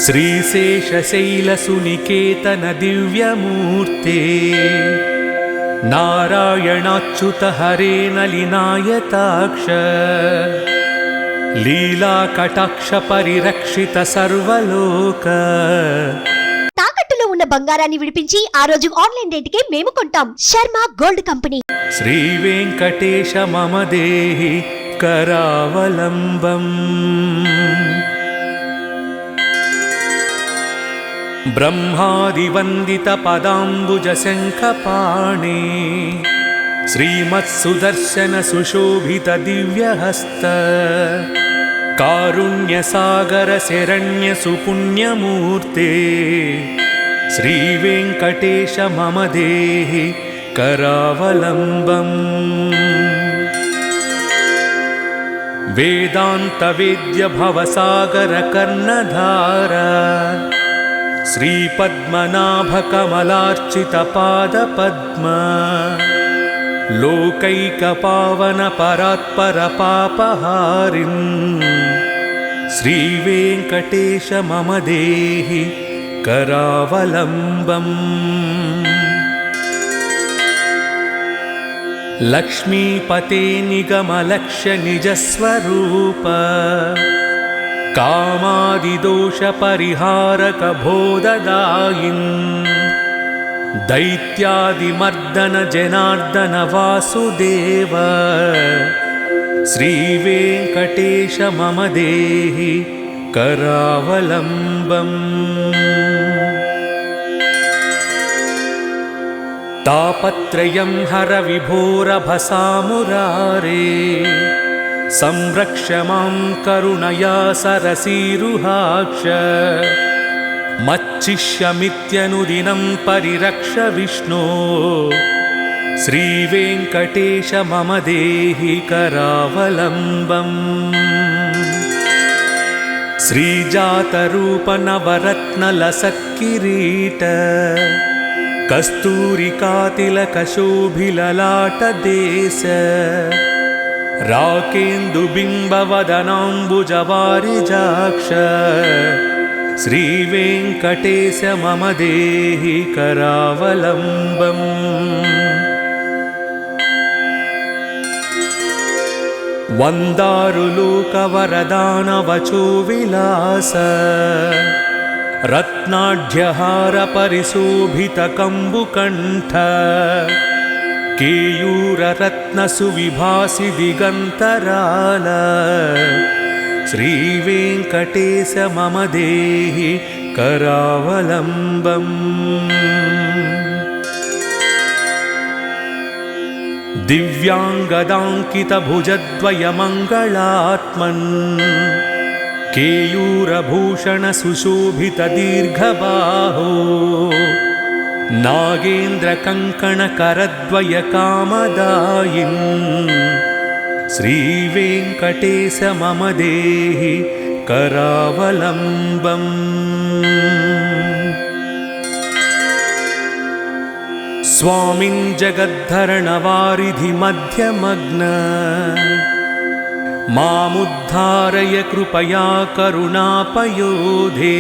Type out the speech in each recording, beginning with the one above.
श्रीशेषशैलसुनिकेतन दिव्यमूर्ते नारायणाच्युत हरे नलिनायताक्ष लीलाकटाक्ष परिरक्षित सर्वलोक తాకట్టులో ఉన్న బంగారాన్ని విడిపించి ఆ రోజు ఆన్లైన్ రేటుకే మేము కొంటాం. Sharma gold company. శ్రీ వెంకటేశ మమ దేహి करावलम्बम् ब्रह्मादिवन्दित पदाम्बुज शङ्खपाणि श्रीमत्सुदर्शन सुशोभित दिव्यहस्त कारुण्यसागर शरण्य सुपुण्यमूर्ते श्री वेंकटेश मम देहि करावलम्बम् वेदांत वेद्य भवसागर कर्णधार श्री पद्मनाभ कमलार्चित पाद पद्म लोकैक पावन परात्पर पापहारिन् श्री वेंकटेश मम देहि करावलम्बम् लक्ष्मीपते निगमलक्ष्य निजस्वरूप कामादिदोष परिहारक बोधदायिन् दैत्यादिमर्दन जनार्दन वासुदेव श्री वेंकटेश मम देहि करावलम्बम् तापत्रयं हर विभोरभसामुरारे संरक्ष मां करुणया सरसीरुहाक्ष मच्चिष्यमित्यनुदिनं परिरक्ष विष्णो श्री वेंकटेश मम देहि करावलम्बम् श्रीजातरूप नवरत्नलसत्किरीट कस्तूरिकातिलकशोभिललाटदेश राकेन्दुबिम्बवदनाम्बुजवारिजाक्ष श्री वेंकटेश मम देहि करावलम्बम् वन्दारुलोकवरदानवचो विलास रत्नाढ्यहार परिशोभित कंबुकंठ केयूर रत्न सुविभासि दिगंतराल श्री वेंकटेश मम देहि करावलम्बम् दिव्यांगदांकित भुजद्वय मंगलात्मन् केयूरभूषण सुशोभित दीर्घबाहो नागेन्द्र कंकण करद्वय कामदायिन् श्री वेंकटेश मम देहि करावलम्बम् स्वामिन् जगद्धरण वारिधि मध्यमग्न मामुद्धारय कृपया करुणापयोधे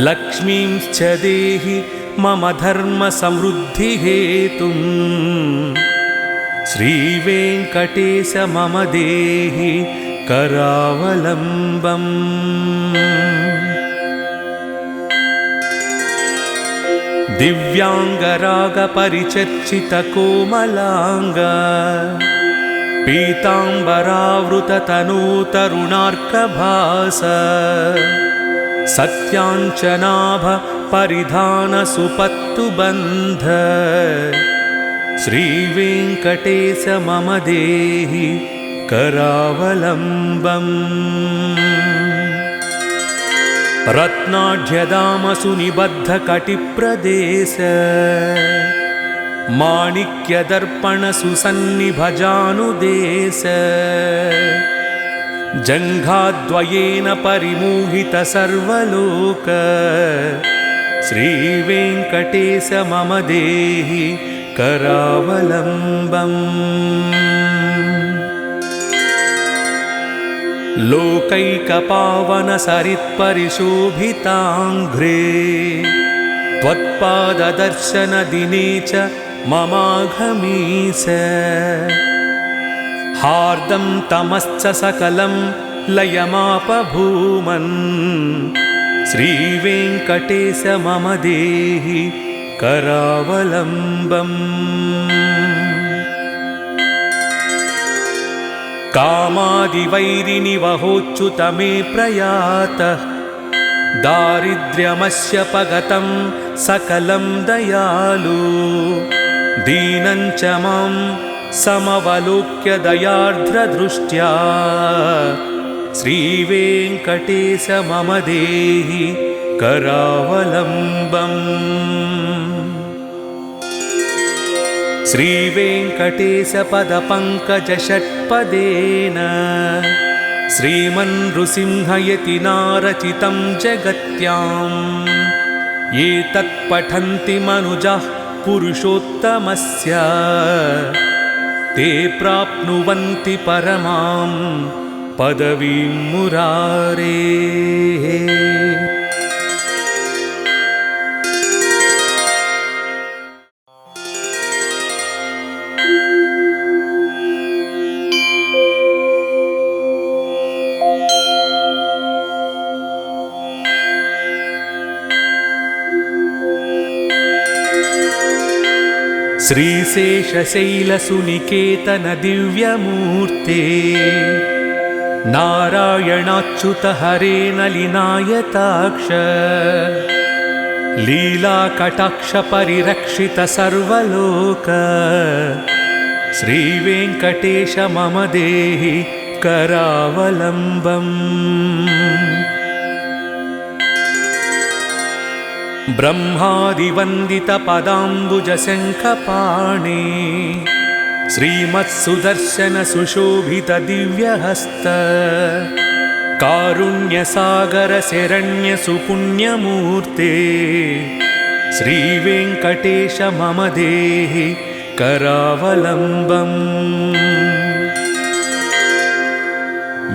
लक्ष्मींश्च देहि मम धर्म समृद्धि हेतुं श्री वेंकटेश मम देहि करावलम्बम् दिव्यांगराग परिचर्चित कोमलांग पीतांबरावृत तनू तरुणार्कभास सत्यांचनाभ परिधान सुपत्तुबन्ध श्री वेंकटेश मम देहि करावलम्बम् रत्नाढ्यदाम सुनिबद्ध कटिप्रदेश माणिक्यदर्पण सुसन्निभजानुदेश जङ्घाद्वयेन परिमोहित सर्वलोक श्री वेंकटेश मम देहि करावलम्बम् लोकैकपावनसरित्परिशोभिताङ्घ्रे त्वत्पाददर्शनदिने च ममाघमीस हार्दं तमश्च सकलं लयमापभूमन् श्रीवेङ्कटेश मम देहि करावलम्बम् कामादिवैरिनिवहोच्युत मे प्रयातः दारिद्र्यमस्य पगतं सकलं दयालु दीनं च मां समवलोक्य दयार्द्रदृष्ट्या श्रीवेङ्कटेश मम देहि करावलम्बम् श्रीवेङ्कटेश पदपङ्कजषट्पदेन श्रीमन्नृसिंहयतिनारचितं जगत्याम् ये तत्पठन्ति मनुजाः पुरुषोत्तमस्य ते प्राप्नुवन्ति परमां पदवीं मुरारेः। श्रीशेषशैलसुनिकेतन दिव्यमूर्ते नारायणाच्युत हरे नलिनायताक्ष लीलाकटाक्ष परिरक्षित सर्वलोक श्रीवेङ्कटेश मम देहि करावलम्बम् ब्रह्मादिवन्दितपदाम्बुजशङ्खपाणि श्रीमत्सुदर्शन सुशोभित दिव्यहस्त कारुण्यसागर शरण्य सुपुण्यमूर्ते श्रीवेङ्कटेश मम देहि करावलम्बम्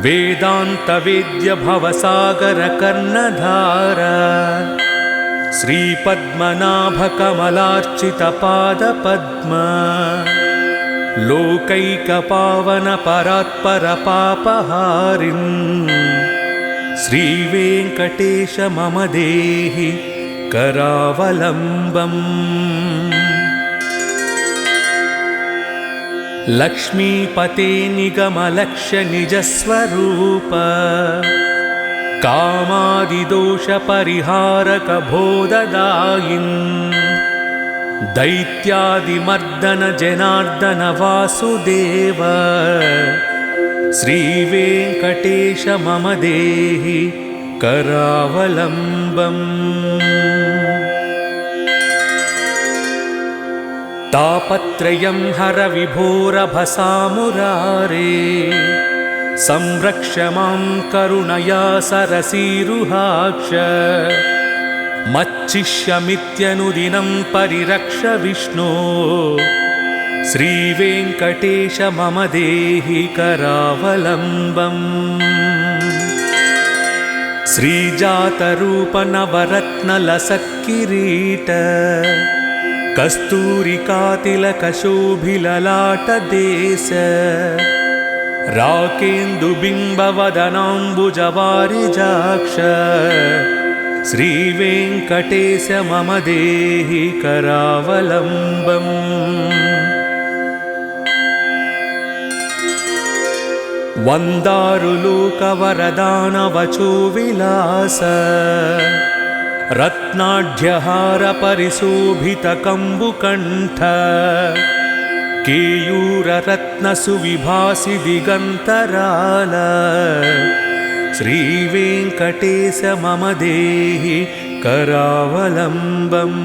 वेदान्तवेद्य भवसागर कर्णधार श्रीपद्मनाभकमलार्चितपादपद्म लोकैकपावनपरात्परपापहारिन् श्रीवेङ्कटेश मम देहि करावलम्बम् लक्ष्मीपते निगमलक्ष्य निजस्वरूप कामादिदोषपरिहारक बोधदायिन् दैत्यादिमर्दन जनार्दन वासुदेव श्रीवेङ्कटेश मम देहि करावलम्बम् तापत्रयं हर विभोरभसामुरारे संरक्ष मां करुणया सरसीरुहाक्ष मच्चिष्यमित्यनुदिनं परिरक्ष विष्णो श्रीवेङ्कटेश मम देहि करावलम्बम् श्रीजातरूपनवरत्नलसत्किरीट कस्तूरिकातिलकशोभिललाटदेश राकेन्दुबिम्बवदनाम्बुजवारिजाक्ष श्रीवेङ्कटेश मम देहि करावलम्बम् वन्दारुलोकवरदानवचो विलास रत्नाढ्यहार परिशोभितकम्बुकण्ठ केयूररत्नसुविभासि दिगन्तराल श्रीवेङ्कटेश मम देहि करावलम्बम्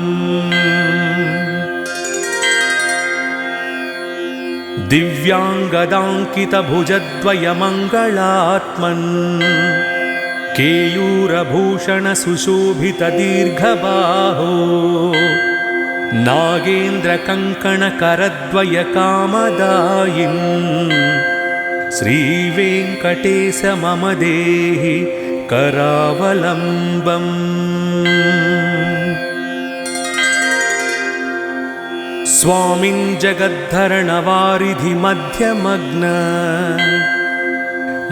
दिव्याङ्गदाङ्कितभुजद्वयमङ्गलात्मन् केयूरभूषणसुशोभितदीर्घबाहो नागेन्द्रकङ्कणकरद्वयकामदायिन् श्रीवेङ्कटेश मम देहि करावलम्बम्। स्वामिन् जगद्धरणवारिधि मध्यमग्न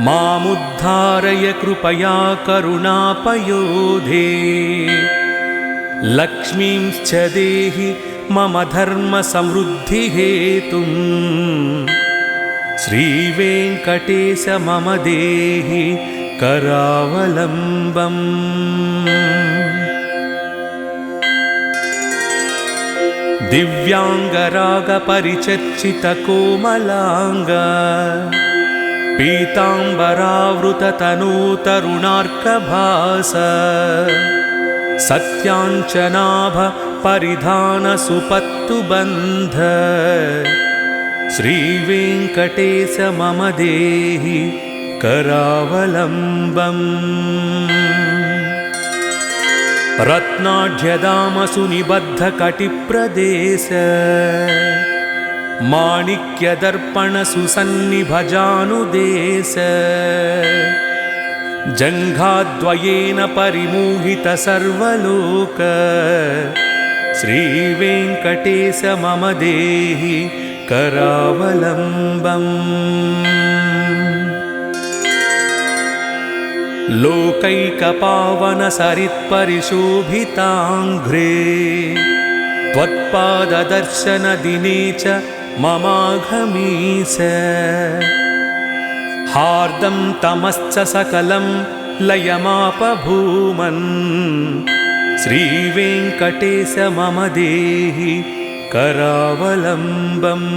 मामुद्धारय कृपया करुणापयोधे। लक्ष्मींश्च देहि मम धर्मसमृद्धिहेतुम्। श्रीवेङ्कटेश मम देहि करावलम्बम्। दिव्याङ्गरागपरिचर्चितकोमलाङ्ग पीताम्बरावृततनूतरुणार्कभास। सत्याञ्चनाभ परिधानसुपत्तुबन्ध। श्रीवेङ्कटेश मम देहि करावलम्बम्। रत्नाढ्यदामसुनिबद्धकटिप्रदेश माणिक्यदर्पणसुसन्निभजानुदेश। जङ्घाद्वयेन परिमोहित सर्वलोक। श्रीवेङ्कटेश मम देहि करावलम्बम्। लोकैकपावनसरित्परिशोभिताङ्घ्रे त्वत्पाददर्शनदिने च ममाघमीश। हार्दं तमश्च सकलं लयमापभूमन्। श्रीवेङ्कटेश मम देहि करावलम्बम्।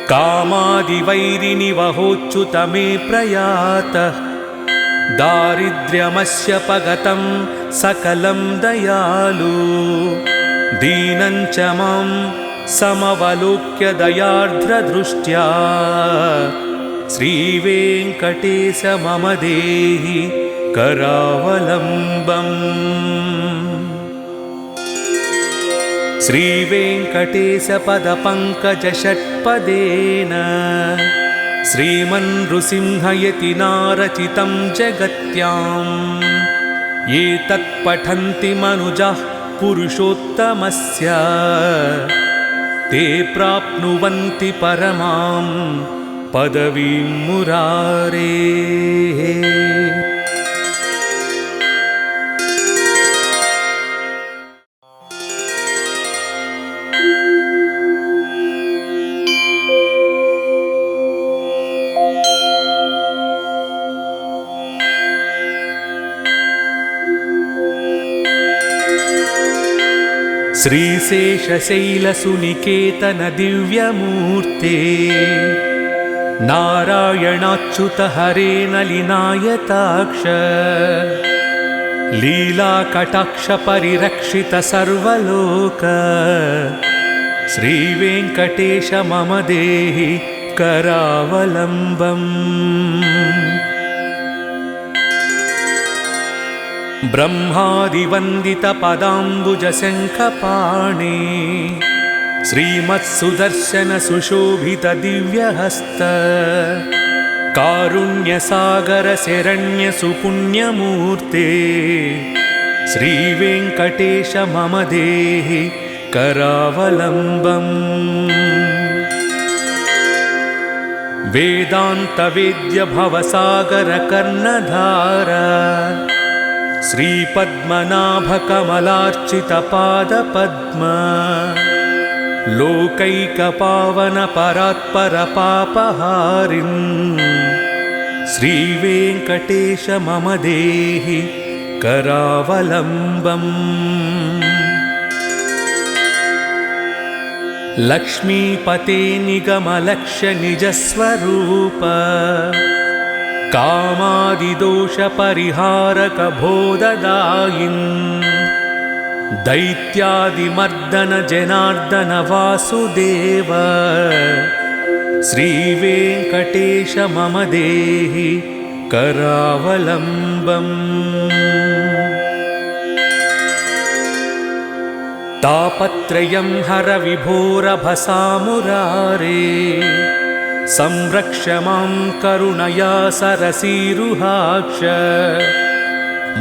कामादिवैरिनिवहोच्युत मे प्रयातः। दारिद्र्यमस्य पगतं सकलं दयालु। दीनं च मां समवलोक्य दयार्द्रदृष्ट्या। श्रीवेङ्कटेश मम देहि करावलम्बम्। श्रीवेङ्कटेश पदपङ्कजषट्पदेन श्रीमन्नृसिंहयतिनारचितं जगत्याम्। ये तत्पठन्ति मनुजाः पुरुषोत्तमस्य। ते प्राप्नुवन्ति परमां पदवीं मुरारेः। श्रीशेषशैलसुनिकेतन दिव्यमूर्ते। नारायणाच्युत हरे नलिनायताक्ष। लीलाकटाक्ष परिरक्षित सर्वलोक। श्रीवेङ्कटेश मम देहि करावलम्बम्। ब्रह्मादिवन्दितपदाम्बुजशङ्खपाणि। श्रीमत्सुदर्शन सुशोभित दिव्यहस्त। कारुण्यसागर शरण्य सुपुण्यमूर्ते। श्रीवेङ्कटेश मम देहि करावलम्बम्। वेदान्तवेद्य भवसागर कर्णधार। श्रीपद्मनाभकमलार्चितपादपद्म। लोकैकपावन परात्परपापहारिन्। श्रीवेङ्कटेश मम देहि करावलम्बम्। लक्ष्मीपते निगमलक्ष्य निजस्वरूप। कामादिदोषपरिहारक बोधदायिन्। दैत्यादिमर्दन जनार्दन वासुदेव। श्रीवेङ्कटेश मम देहि करावलम्बम्। तापत्रयं हर विभोरभसामुरारे संरक्ष मां करुणया सरसीरुहाक्ष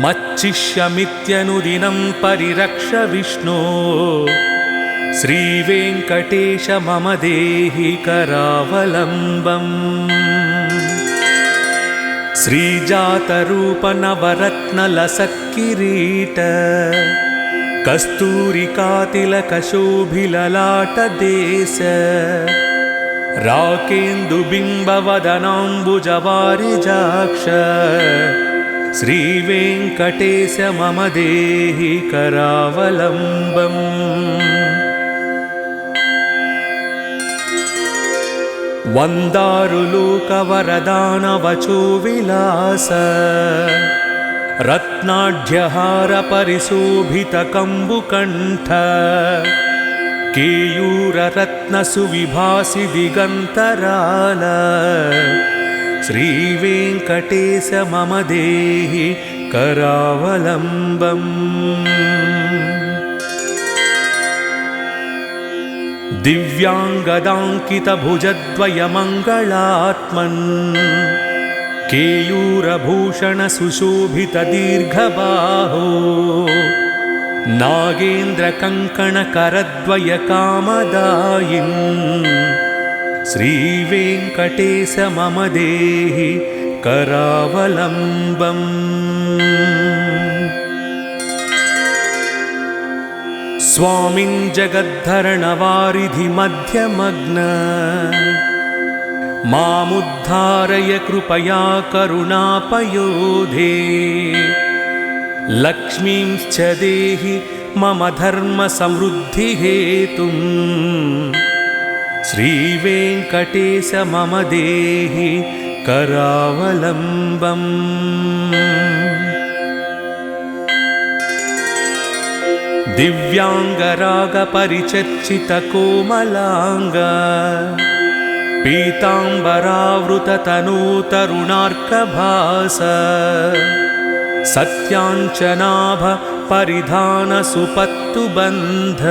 मच्चिष्यमित्यनुदिनं परिरक्ष विष्णो श्रीवेङ्कटेश मम देहि करावलम्बम् श्रीजातरूपनवरत्नलसत्किरीट कस्तूरिकातिलकशोभिललाटदेश राकेन्दुबिम्बवदनाम्बुजवारिजाक्ष श्रीवेङ्कटेश मम देहि करावलम्बम् वन्दारुलोकवरदानवचो विलास रत्नाढ्यहार परिशोभितकम्बुकण्ठ केयूररत्नसुविभासि दिगन्तराल श्रीवेङ्कटेश मम देहि करावलम्बम् दिव्याङ्गदाङ्कितभुजद्वयमङ्गलात्मन् केयूरभूषणसुशोभितदीर्घबाहो नागेन्द्रकङ्कणकरद्वयकामदायिन् श्रीवेङ्कटेश मम देहि करावलम्बम् स्वामिन् जगद्धरणवारिधिमध्यमग्न मामुद्धारय कृपया करुणापयोधे लक्ष्मींश्च देहि मम धर्मसमृद्धिहेतुं श्रीवेङ्कटेश मम देहि करावलम्बम् दिव्याङ्गरागपरिचर्चितकोमलाङ्ग पीताम्बरावृततनूतरुणार्कभास सत्याञ्चनाभ परिधानसुपत्तुबन्ध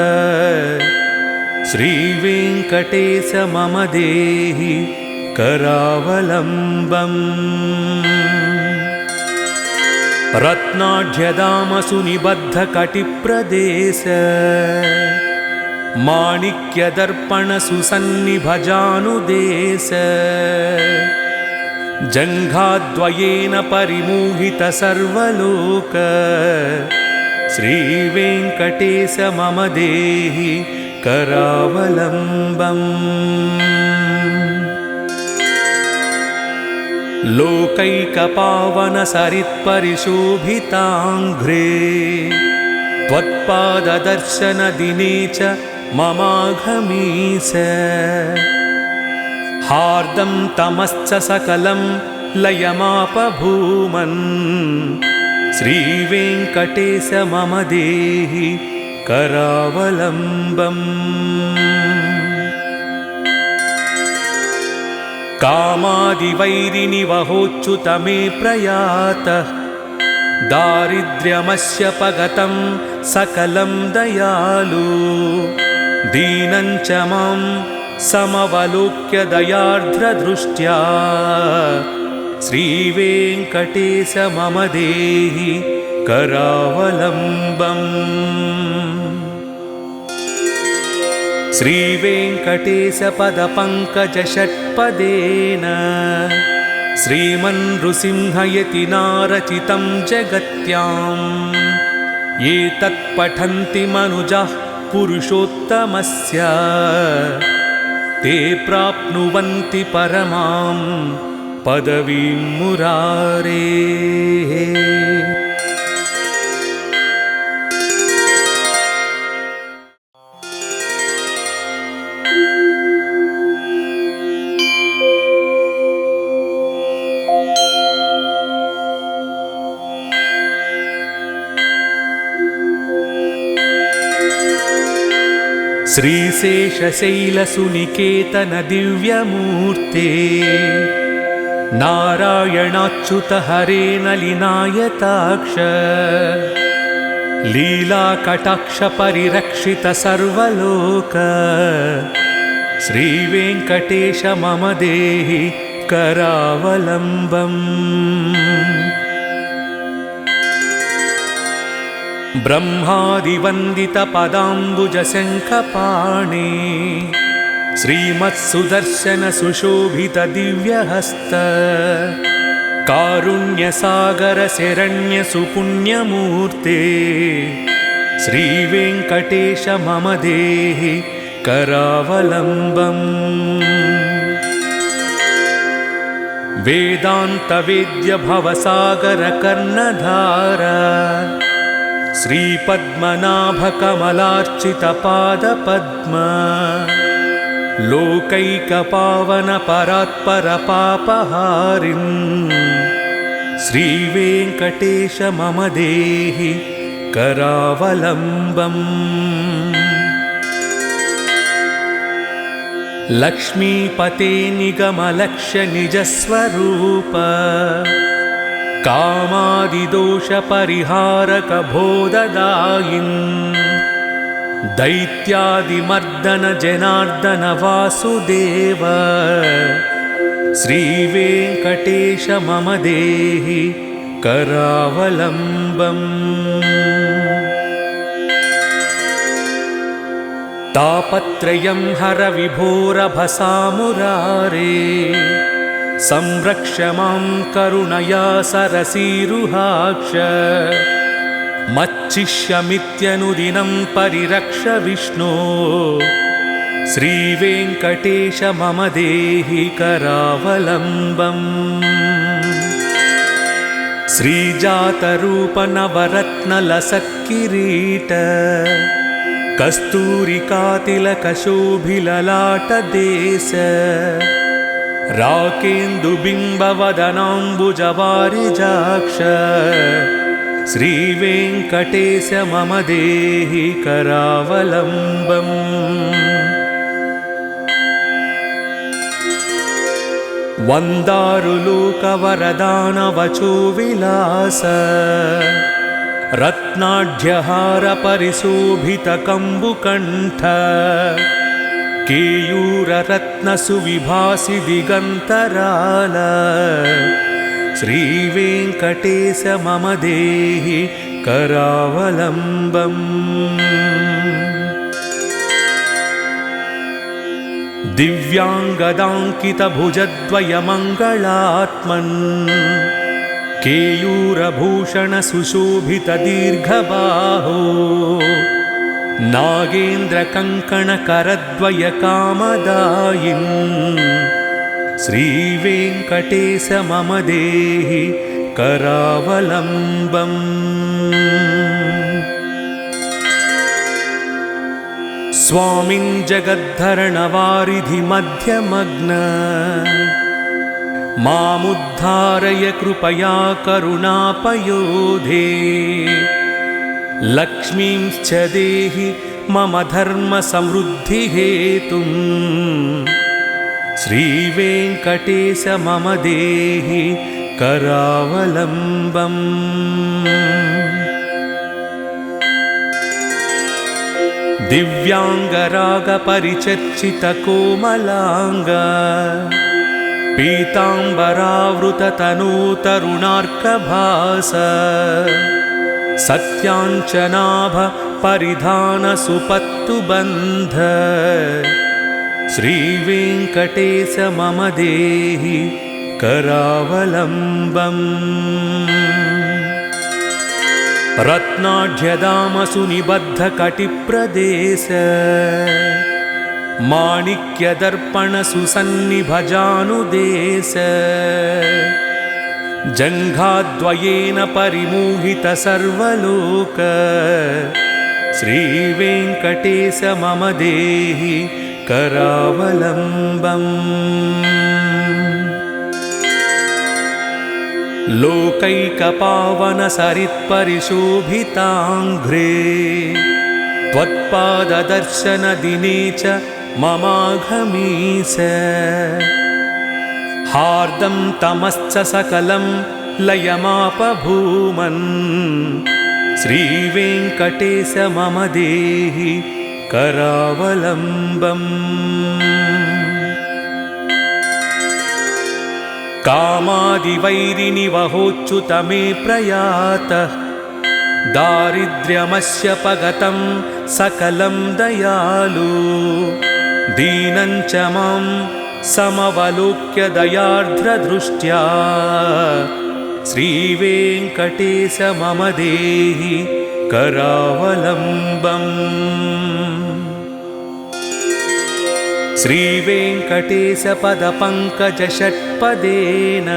श्रीवेङ्कटेश मम देहि करावलम्बम् रत्नाढ्यदामसुनिबद्धकटिप्रदेश माणिक्यदर्पणसुसन्निभजानुदेश जङ्घाद्वयेन परिमोहितसर्वलोक श्रीवेङ्कटेश मम देहि करावलम्बम् लोकैकपावनसरित्परिशोभिताङ्घ्रे त्वत्पाददर्शनदिने च ममाघमीस हार्दं तमश्च सकलं लयमापभूमन् श्रीवेङ्कटेश मम देहि करावलम्बम् कामादिवैरिनिवहोच्युत मे प्रयातः दारिद्र्यमस्य पगतं सकलं दयालु दीनं च मां समवलोक्य दयार्द्रदृष्ट्या श्रीवेङ्कटेश मम देहि करावलम्बम् श्रीवेङ्कटेश पदपङ्कजषट्पदेन श्रीमन्नृसिंहयतिनारचितं जगत्याम् ये तत्पठन्ति मनुजाः पुरुषोत्तमस्य ते प्राप्नुवन्ति परमां पदवीं मुरारेः। श्रीशेषशैलसुनिकेतन दिव्यमूर्ते नारायणाच्युत हरे नलिनायताक्ष लीलाकटाक्षपरिरक्षित सर्वलोक श्रीवेङ्कटेश मम देहि करावलम्बम्। ब्रह्मादिवन्दितपदाम्बुजशङ्खपाणि श्रीमत्सुदर्शन सुशोभित दिव्यहस्त कारुण्यसागर शरण्य सुपुण्यमूर्ते श्रीवेङ्कटेश मम देहि करावलम्बम्। वेदान्तवेद्य भवसागर कर्णधार श्रीपद्मनाभ कमलार्चित पादपद्म लोकैकपावन परात्पर पापहारिन् श्रीवेङ्कटेश मम देहि करावलम्बम्। लक्ष्मीपते निगमलक्ष्य निजस्वरूप कामादिदोषपरिहारक बोधदायिन् दैत्यादिमर्दन जनार्दन वासुदेव श्रीवेङ्कटेश मम देहि करावलम्बम्। तापत्रयं हर विभोरभसामुरारे संरक्ष मां करुणया सरसीरुहाक्ष मच्चिष्यमित्यनुदिनं परिरक्ष विष्णो श्रीवेङ्कटेश मम देहि करावलम्बम्। श्रीजातरूप नवरत्नलसत्किरीट कस्तूरिकातिलकशोभिललाटदेश राकेन्दुबिम्बवदनाम्बुजवारिजाक्ष श्रीवेङ्कटेश मम देहि करावलम्बम्। वन्दारुलोकवरदानवचो विलास रत्नाढ्यहार परिशोभित कम्बुकण्ठ केयूररत्नसुविभासि दिगन्तराल श्रीवेङ्कटेश मम देहि करावलम्बम्। दिव्याङ्गदाङ्कितभुजद्वयमङ्गलात्मन् केयूरभूषण सुशोभित दीर्घबाहो नागेन्द्रकङ्कणकरद्वय कामदायिन् श्रीवेङ्कटेश मम देहि करावलम्बम्। स्वामिन् जगद्धरणवारिधि मध्यमग्न मामुद्धारय कृपया करुणापयोधे लक्ष्मींश्च देहि मम धर्म समृद्धिहेतुं श्रीवेङ्कटेश मम देहि करावलम्बम्। दिव्याङ्गरागपरिचर्चितकोमलाङ्ग पीताम्बरावृततनूतरुणार्कभास सत्याञ्चनाभ परिधान सुपत्तुबन्ध श्रीवेङ्कटेश मम देहि करावलम्बम्। रत्नाढ्यदामसुनिबद्धकटिप्रदेश माणिक्यदर्पणसुसन्निभजानुदेश जङ्घाद्वयेन परिमोहित सर्वलोक श्रीवेङ्कटेश मम देहि करावलम्बम्। लोकैकपावन सरित्परिशोभिताङ्घ्रे त्वत्पाददर्शनदिने च ममाघमीश हार्दं तमश्च सकलं लयमापभूमन् श्रीवेङ्कटेश मम देहि करावलम्बम् कामादिवैरिनिवहोच्युत मे प्रयातः दारिद्र्यमस्य पगतं सकलं दयालु दीनं च मां समवलोक्य दयार्द्रदृष्ट्या श्रीवेङ्कटेश मम देहि करावलम्बम् श्रीवेङ्कटेशपदपङ्कजषट्पदेन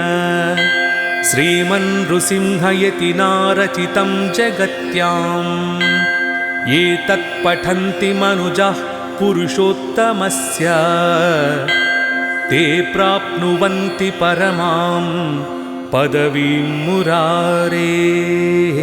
श्रीमन्नृसिंहयतिनारचितं जगत्याम् ये तत्पठन्ति मनुजाः पुरुषोत्तमस्य ते प्राप्नुवन्ति परमां पदवीं मुरारेः।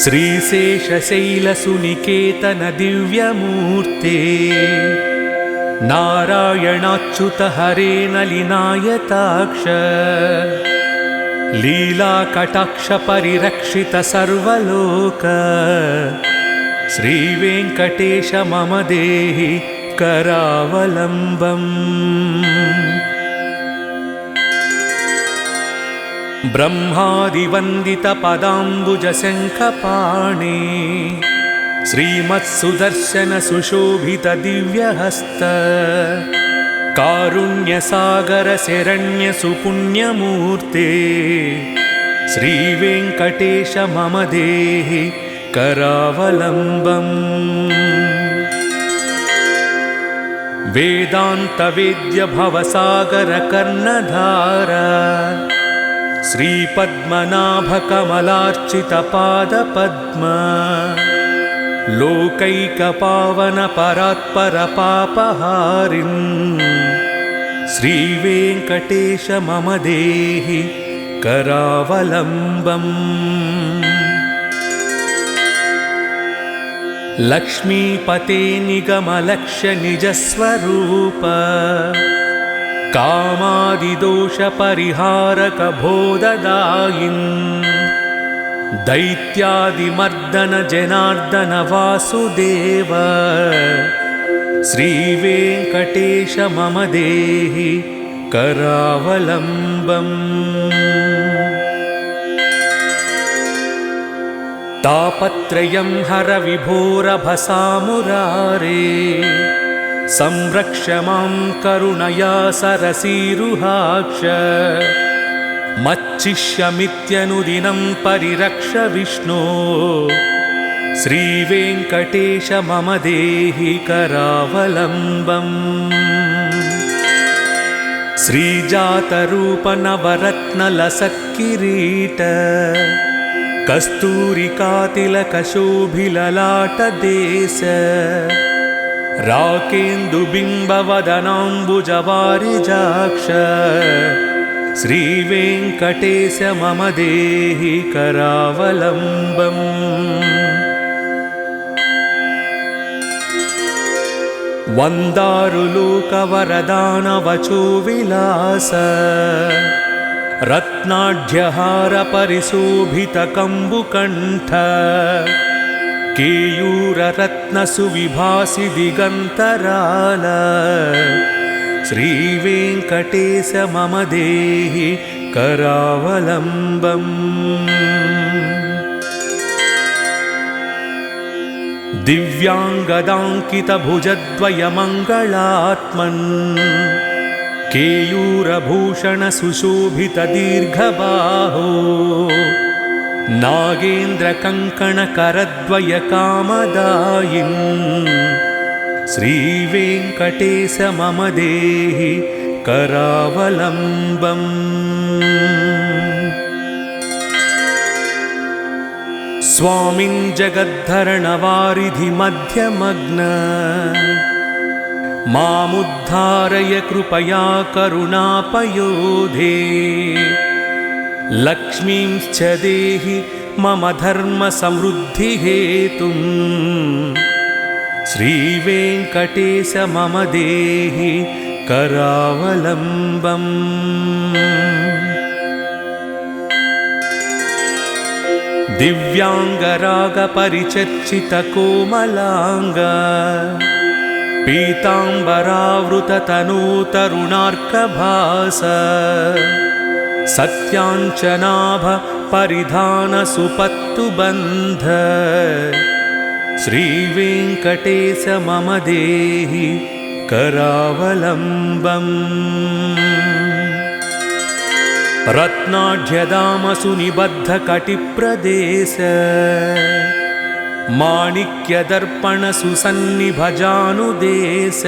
श्रीशेषशैलसुनिकेतन दिव्यमूर्ते नारायणाच्युत हरे नलिनायताक्ष लीलाकटाक्ष परिरक्षित सर्वलोक श्रीवेङ्कटेश मम देहि करावलम्बम् ब्रह्मादिवन्दितपदाम्बुजशङ्खपाणि श्रीमत्सुदर्शनसुशोभितदिव्यहस्त कारुण्यसागरशरण्यसुपुण्यमूर्ते श्रीवेङ्कटेश मम देहि करावलम्बम् वेदान्तवेद्यभवसागरकर्णधार श्रीपद्मनाभकमलार्चितपादपद्म लोकैकपावनपरात्परपापहारिन् श्रीवेङ्कटेश मम देहि करावलम्बम् लक्ष्मीपते निगमलक्ष्य निजस्वरूप कामादिदोषपरिहारक बोधदायिन् दैत्यादिमर्दन जनार्दन वासुदेव श्रीवेङ्कटेश मम देहि करावलम्बम् तापत्रयं हर विभोरभसामुरारे संरक्ष मां करुणया सरसीरुहाक्ष मच्चिष्यमित्यनुदिनं परिरक्ष विष्णो श्रीवेङ्कटेश मम देहि करावलम्बम् श्रीजातरूपनवरत्नलसत्किरीट कस्तूरिकातिलकशोभिललाटदेश राकेन्दुबिम्बवदनाम्बुजवारिजाक्ष श्रीवेङ्कटेश मम देहि करावलम्बम् वन्दारुलोकवरदानवचो विलास रत्नाढ्यहार परिशोभितकम्बुकण्ठ केयूररत्नसुविभासि दिगन्तराल श्रीवेङ्कटेश मम देहि करावलम्बम् दिव्याङ्गदाङ्कितभुजद्वयमङ्गलात्मन् केयूरभूषणसुशोभितदीर्घबाहो नागेन्द्रकङ्कणकरद्वयकामदायिन् श्रीवेङ्कटेश मम देहि करावलम्बम् स्वामिन् जगद्धरणवारिधिमध्यमग्न मामुद्धारय कृपया करुणापयोधे लक्ष्मींश्च देहि मम धर्मसमृद्धिहेतुम् श्रीवेङ्कटेश मम देहि करावलम्बम् दिव्याङ्गरागपरिचर्चितकोमलाङ्ग पीताम्बरावृततनूतरुणार्कभास सत्याञ्चनाभ परिधानसुपत्तुबन्ध श्रीवेङ्कटेश मम देहि करावलम्बम् रत्नाढ्यदामसुनिबद्धकटिप्रदेश माणिक्यदर्पणसुसन्निभजानुदेश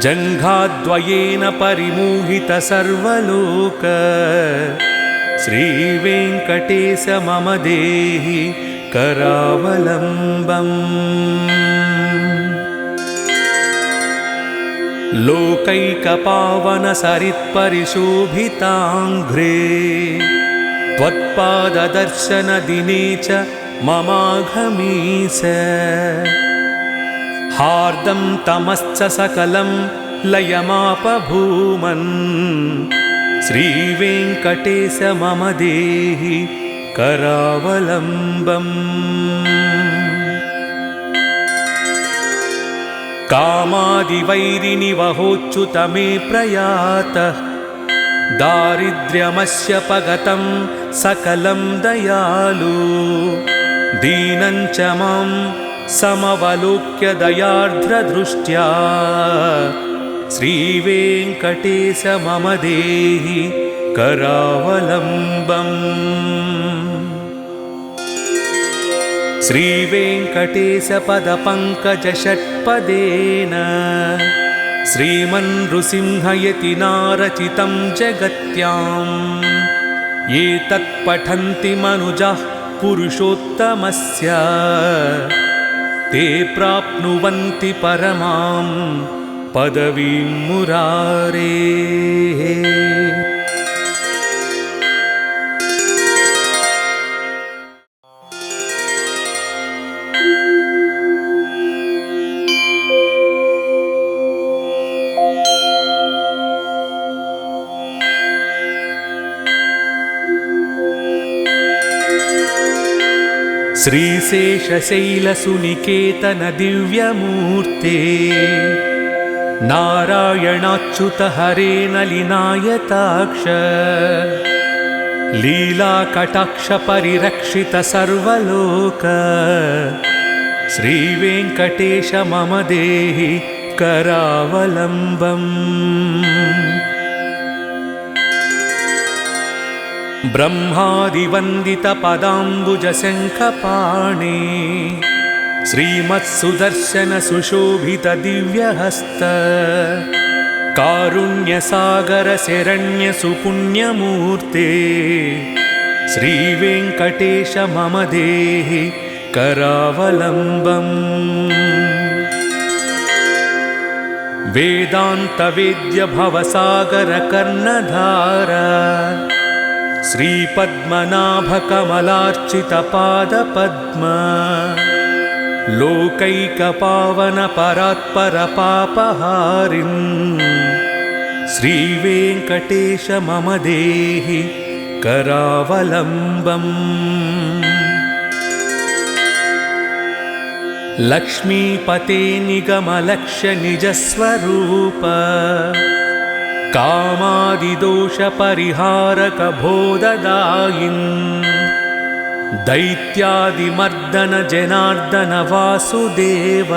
जङ्घाद्वयेन परिमोहित सर्वलोक श्रीवेङ्कटेश मम देहि करावलम्बम् लोकैकपावन सरित्परिशोभिताङ्घ्रे त्वत्पाददर्शनदिने च ममाघमीश हार्दं तमश्च सकलं लयमापभूमन् श्रीवेङ्कटेश मम देहि करावलम्बम् कामादिवैरिनिवहोच्युत मे प्रयातः दारिद्र्यमस्य पगतं सकलं दयालु दीनं च मां समवलोक्य दयार्द्रदृष्ट्या श्रीवेङ्कटेश मम देहि करावलम्बम् श्रीवेङ्कटेशपदपङ्कजषट्पदेन श्रीमन्नृसिंहयतिनारचितं जगत्याम् ये तत्पठन्ति मनुजाः पुरुषोत्तमस्य ते प्राप्नुवन्ति परमां पदवीं मुरारेः। श्रीशेषशैलसुनिकेतन दिव्यमूर्ते नारायणाच्युत हरे नलिनायताक्ष लीलाकटाक्ष परिरक्षित सर्वलोक श्रीवेङ्कटेश मम देहि करावलम्बम् ब्रह्मादिवन्दितपदाम्बुजशङ्खपाणि श्रीमत्सुदर्शनसुशोभित दिव्यहस्त कारुण्यसागरशरण्यसुपुण्यमूर्ते श्रीवेङ्कटेश मम देहि करावलम्बम् वेदान्तवेद्य भवसागरकर्णधार श्रीपद्मनाभकमलार्चितपादपद्म लोकैकपावनपरात्परपापहारिन् श्रीवेङ्कटेश मम देहि करावलम्बम् लक्ष्मीपते निगमलक्ष्य निजस्वरूप कामादिदोषपरिहारक बोधदायिन् दैत्यादिमर्दन जनार्दन वासुदेव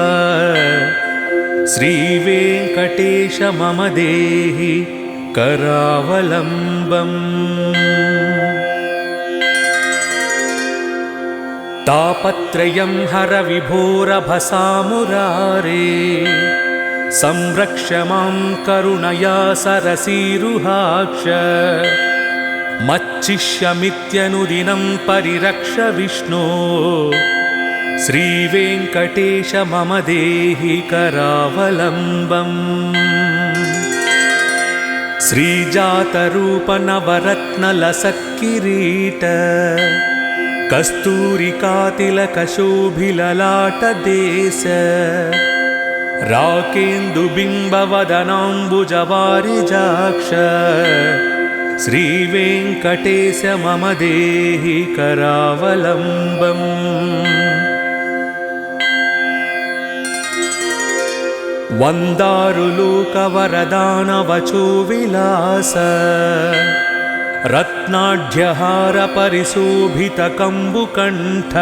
श्रीवेङ्कटेश मम देहि करावलम्बम् तापत्रयं हर विभोरभसामुरारे संरक्ष मां करुणया सरसीरुहाक्ष मच्चिष्यमित्यनुदिनं परिरक्ष विष्णो श्रीवेङ्कटेश मम देहि करावलम्बम् श्रीजातरूप नवरत्नलसत्किरीट कस्तूरिकातिलकशोभिललाटदेश राकेन्दुबिम्बवदनाम्बुजवारिजाक्ष श्रीवेङ्कटेश मम देहि करावलम्बम् वन्दारुलोकवरदानवचो विलास रत्नाढ्यहार परिशोभितकम्बुकण्ठ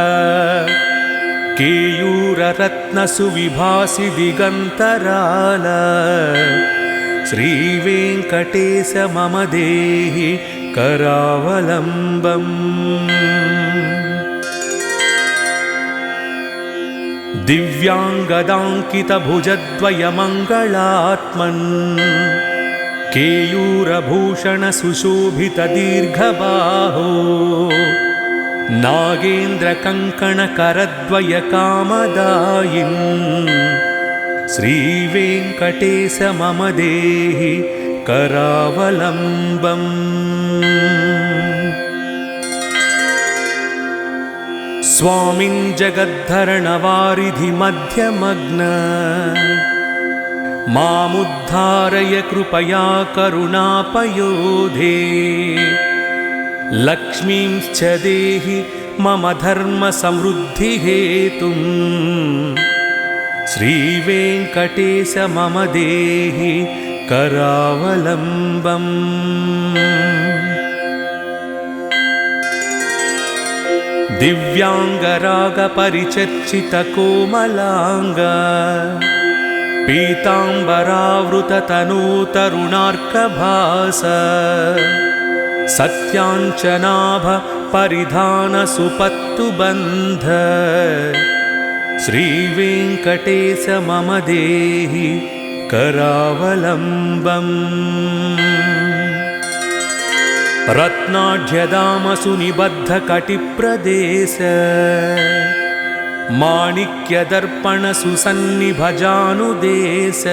केयूररत्नसुविभासि दिगन्तराल श्रीवेङ्कटेश मम देहि करावलम्बम् दिव्याङ्गदाङ्कितभुजद्वयमङ्गलात्मन् केयूरभूषणसुशोभितदीर्घबाहो नागेन्द्रकङ्कणकरद्वयकामदायिन् श्रीवेङ्कटेश मम देहि करावलम्बम् स्वामिन् जगद्धरणवारिधिमध्यमग्न मामुद्धारय कृपया करुणापयोधे लक्ष्मींश्च देहि मम धर्मसमृद्धिहेतुं श्रीवेङ्कटेश मम देहि करावलम्बम् दिव्याङ्गरागपरिचर्चितकोमलाङ्ग पीताम्बरावृततनूतरुणार्कभास सत्याञ्चनाभ परिधानसुपत्तुबन्ध श्रीवेङ्कटेश मम देहि करावलम्बम् रत्नाढ्यदामसुनिबद्धकटिप्रदेश माणिक्यदर्पणसुसन्निभजानुदेश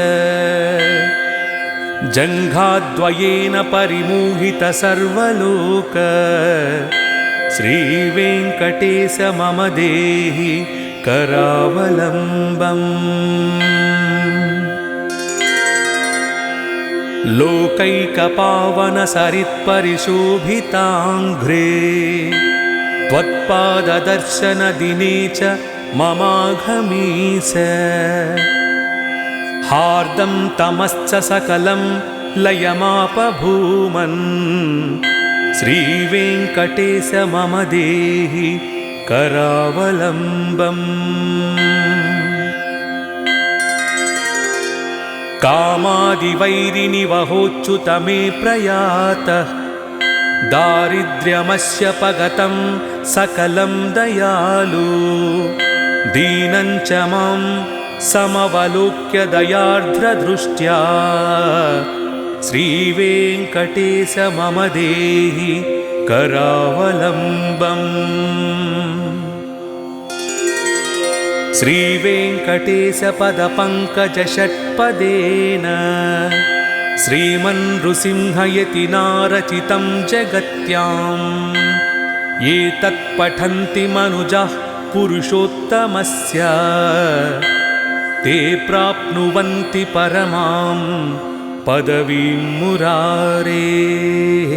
जङ्घाद्वयेन परिमोहितसर्वलोक श्रीवेङ्कटेश मम देहि करावलम्बम् लोकैकपावनसरित्परिशोभिताङ्घ्रे त्वत्पाददर्शनदिने च ममाघमीस हार्दं तमश्च सकलं लयमापभूमन् श्रीवेङ्कटेश मम देहि करावलम्बम् कामादिवैरिनिवहोच्युत मे प्रयातः दारिद्र्यमस्य पगतं सकलं दयालु दीनं च मां समवलोक्य दयार्द्रदृष्ट्या श्रीवेङ्कटेश मम देहि करावलम्बम् श्रीवेङ्कटेशपदपङ्कजषट्पदेन श्रीमन्नृसिंहयतिनारचितं जगत्याम् ये तत्पठन्ति मनुजाः पुरुषोत्तमस्य ते प्राप्नुवन्ति परमां पदवीं मुरारेः।